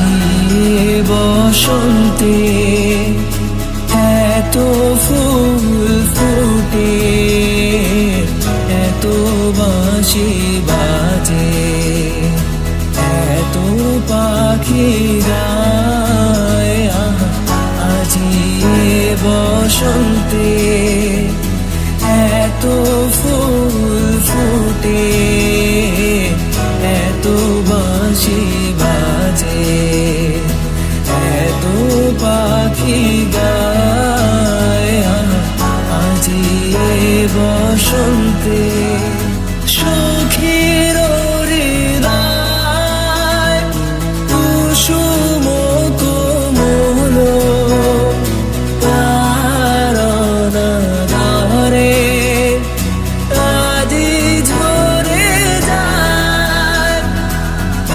আজি বসন্তে এত ফুল ফুটে, এত বাঁশি বাজে, এত পাখি গায়। আজি বসন্তে এত ফুল ফুটে, এত বাঁশি বাজে, এত পাখি গায়। আজি বসন্তে